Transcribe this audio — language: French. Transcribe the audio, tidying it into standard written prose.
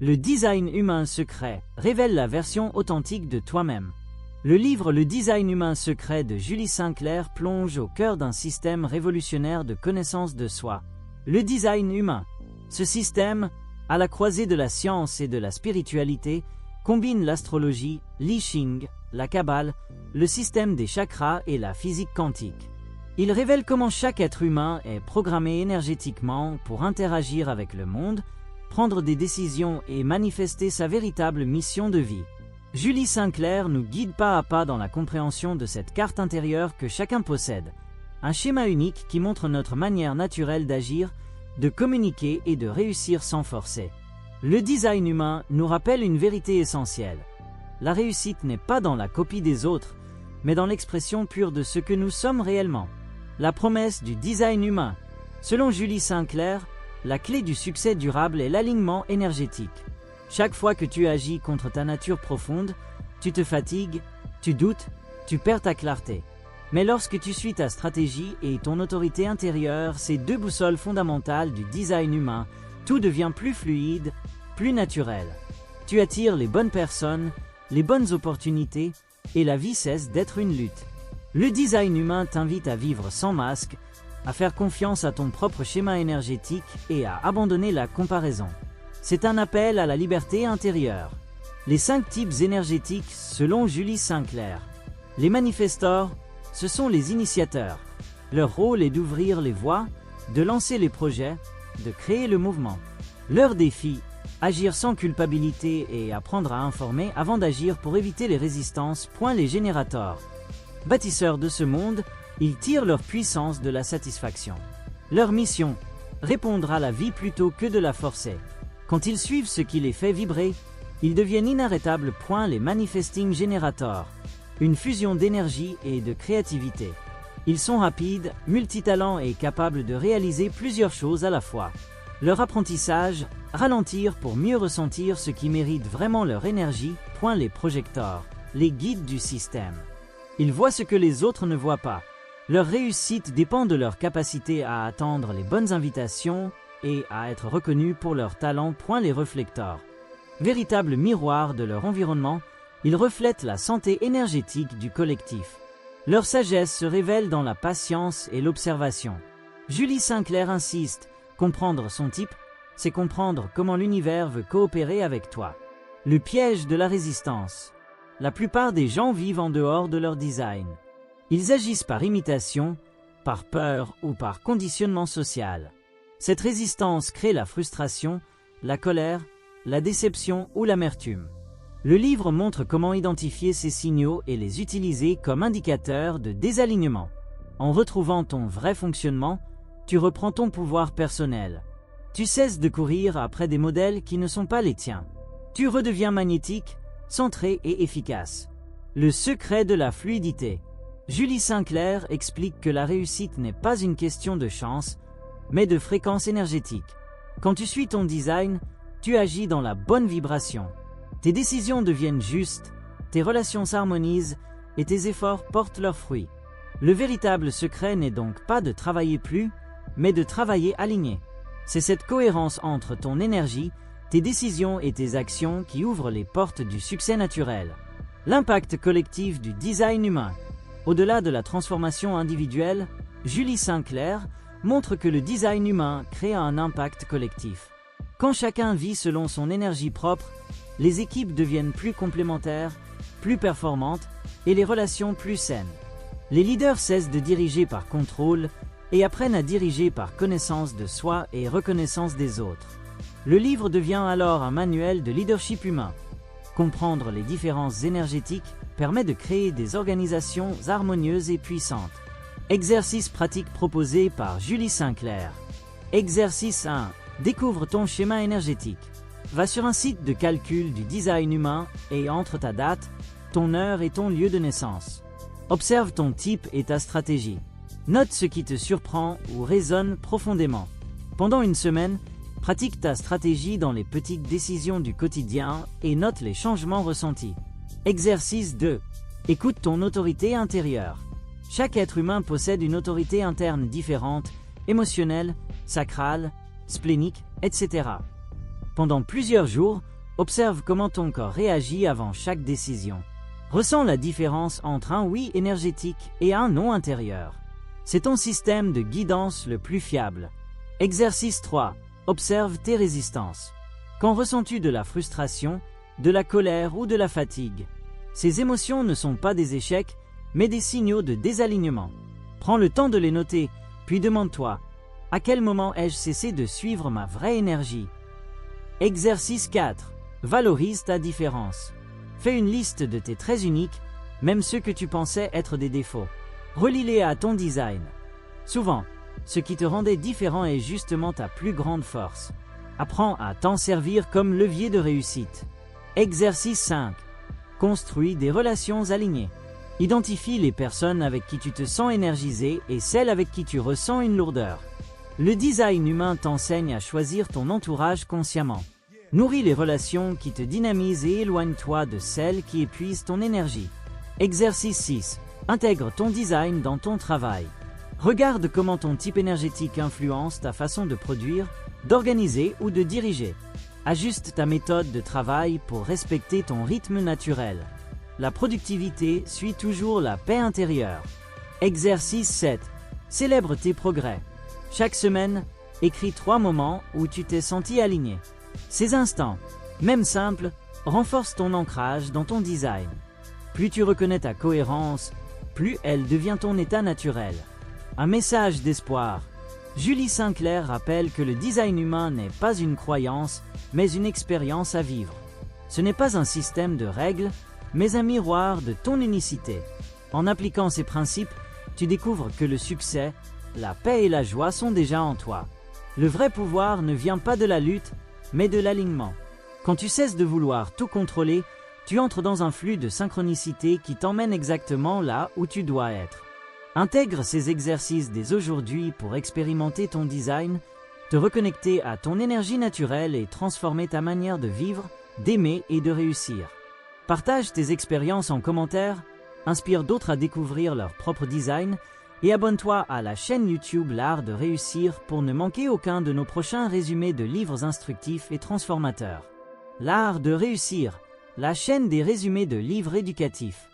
Le design humain secret révèle la version authentique de toi-même. Le livre Le design humain secret de Julie Sinclair plonge au cœur d'un système révolutionnaire de connaissance de soi. Le design humain. Ce système, à la croisée de la science et de la spiritualité, combine l'astrologie, l'I Ching, la Kabbale, le système des chakras et la physique quantique. Il révèle comment chaque être humain est programmé énergétiquement pour interagir avec le monde, prendre des décisions et manifester sa véritable mission de vie. Julie Sinclair nous guide pas à pas dans la compréhension de cette carte intérieure que chacun possède. Un schéma unique qui montre notre manière naturelle d'agir, de communiquer et de réussir sans forcer. Le design humain nous rappelle une vérité essentielle. La réussite n'est pas dans la copie des autres, mais dans l'expression pure de ce que nous sommes réellement. La promesse du design humain. Selon Julie Sinclair, la clé du succès durable est l'alignement énergétique. Chaque fois que tu agis contre ta nature profonde, tu te fatigues, tu doutes, tu perds ta clarté. Mais lorsque tu suis ta stratégie et ton autorité intérieure, ces deux boussoles fondamentales du design humain, tout devient plus fluide, plus naturel. Tu attires les bonnes personnes, les bonnes opportunités, et la vie cesse d'être une lutte. Le design humain t'invite à vivre sans masque, à faire confiance à ton propre schéma énergétique et à abandonner la comparaison. C'est un appel à la liberté intérieure. Les 5 types énergétiques selon Julie Sinclair. Les manifestors, ce sont les initiateurs. Leur rôle est d'ouvrir les voies, de lancer les projets, de créer le mouvement. Leur défi, agir sans culpabilité et apprendre à informer avant d'agir pour éviter les résistances. Les générateurs. Bâtisseurs de ce monde, ils tirent leur puissance de la satisfaction. Leur mission, répondre à la vie plutôt que de la forcer. Quand ils suivent ce qui les fait vibrer, ils deviennent inarrêtables. Les manifesting generators. Une fusion d'énergie et de créativité. Ils sont rapides, multitalents et capables de réaliser plusieurs choses à la fois. Leur apprentissage, ralentir pour mieux ressentir ce qui mérite vraiment leur énergie. Les projecteurs, les guides du système. Ils voient ce que les autres ne voient pas. Leur réussite dépend de leur capacité à attendre les bonnes invitations et à être reconnus pour leurs talents. Les réflecteurs. Véritable miroir de leur environnement, ils reflètent la santé énergétique du collectif. Leur sagesse se révèle dans la patience et l'observation. Julie Sinclair insiste, comprendre son type, c'est comprendre comment l'univers veut coopérer avec toi. Le piège de la résistance. La plupart des gens vivent en dehors de leur design. Ils agissent par imitation, par peur ou par conditionnement social. Cette résistance crée la frustration, la colère, la déception ou l'amertume. Le livre montre comment identifier ces signaux et les utiliser comme indicateurs de désalignement. En retrouvant ton vrai fonctionnement, tu reprends ton pouvoir personnel. Tu cesses de courir après des modèles qui ne sont pas les tiens. Tu redeviens magnétique, centré et efficace. Le secret de la fluidité. Julie Sinclair explique que la réussite n'est pas une question de chance, mais de fréquence énergétique. Quand tu suis ton design, tu agis dans la bonne vibration. Tes décisions deviennent justes, tes relations s'harmonisent et tes efforts portent leurs fruits. Le véritable secret n'est donc pas de travailler plus, mais de travailler aligné. C'est cette cohérence entre ton énergie, tes décisions et tes actions qui ouvrent les portes du succès naturel. L'impact collectif du design humain. Au-delà de la transformation individuelle, Julie Sinclair montre que le design humain crée un impact collectif. Quand chacun vit selon son énergie propre, les équipes deviennent plus complémentaires, plus performantes et les relations plus saines. Les leaders cessent de diriger par contrôle et apprennent à diriger par connaissance de soi et reconnaissance des autres. Le livre devient alors un manuel de leadership humain. Comprendre les différences énergétiques permet de créer des organisations harmonieuses et puissantes. Exercice pratique proposé par Julie Sinclair. Exercice 1. Découvre ton schéma énergétique. Va sur un site de calcul du design humain et entre ta date, ton heure et ton lieu de naissance. Observe ton type et ta stratégie. Note ce qui te surprend ou résonne profondément. Pendant une semaine, pratique ta stratégie dans les petites décisions du quotidien et note les changements ressentis. Exercice 2. Écoute ton autorité intérieure. Chaque être humain possède une autorité interne différente, émotionnelle, sacrale, splénique, etc. Pendant plusieurs jours, observe comment ton corps réagit avant chaque décision. Ressens la différence entre un oui énergétique et un non intérieur. C'est ton système de guidance le plus fiable. Exercice 3. Observe tes résistances. Quand ressens-tu de la frustration, de la colère ou de la fatigue? Ces émotions ne sont pas des échecs, mais des signaux de désalignement. Prends le temps de les noter, puis demande-toi, à quel moment ai-je cessé de suivre ma vraie énergie? Exercice 4. Valorise ta différence. Fais une liste de tes traits uniques, même ceux que tu pensais être des défauts. Relie-les à ton design. Souvent, ce qui te rendait différent est justement ta plus grande force. Apprends à t'en servir comme levier de réussite. Exercice 5. Construis des relations alignées. Identifie les personnes avec qui tu te sens énergisé et celles avec qui tu ressens une lourdeur. Le design humain t'enseigne à choisir ton entourage consciemment. Nourris les relations qui te dynamisent et éloigne-toi de celles qui épuisent ton énergie. Exercice 6. Intègre ton design dans ton travail. Regarde comment ton type énergétique influence ta façon de produire, d'organiser ou de diriger. Ajuste ta méthode de travail pour respecter ton rythme naturel. La productivité suit toujours la paix intérieure. Exercice 7. Célèbre tes progrès. Chaque semaine, écris 3 moments où tu t'es senti aligné. Ces instants, même simples, renforcent ton ancrage dans ton design. Plus tu reconnais ta cohérence, plus elle devient ton état naturel. Un message d'espoir. Julie Sinclair rappelle que le design humain n'est pas une croyance, mais une expérience à vivre. Ce n'est pas un système de règles, mais un miroir de ton unicité. En appliquant ces principes, tu découvres que le succès, la paix et la joie sont déjà en toi. Le vrai pouvoir ne vient pas de la lutte, mais de l'alignement. Quand tu cesses de vouloir tout contrôler, tu entres dans un flux de synchronicité qui t'emmène exactement là où tu dois être. Intègre ces exercices dès aujourd'hui pour expérimenter ton design, te reconnecter à ton énergie naturelle et transformer ta manière de vivre, d'aimer et de réussir. Partage tes expériences en commentaire, inspire d'autres à découvrir leur propre design et abonne-toi à la chaîne YouTube L'Art de Réussir pour ne manquer aucun de nos prochains résumés de livres instructifs et transformateurs. L'Art de Réussir, la chaîne des résumés de livres éducatifs.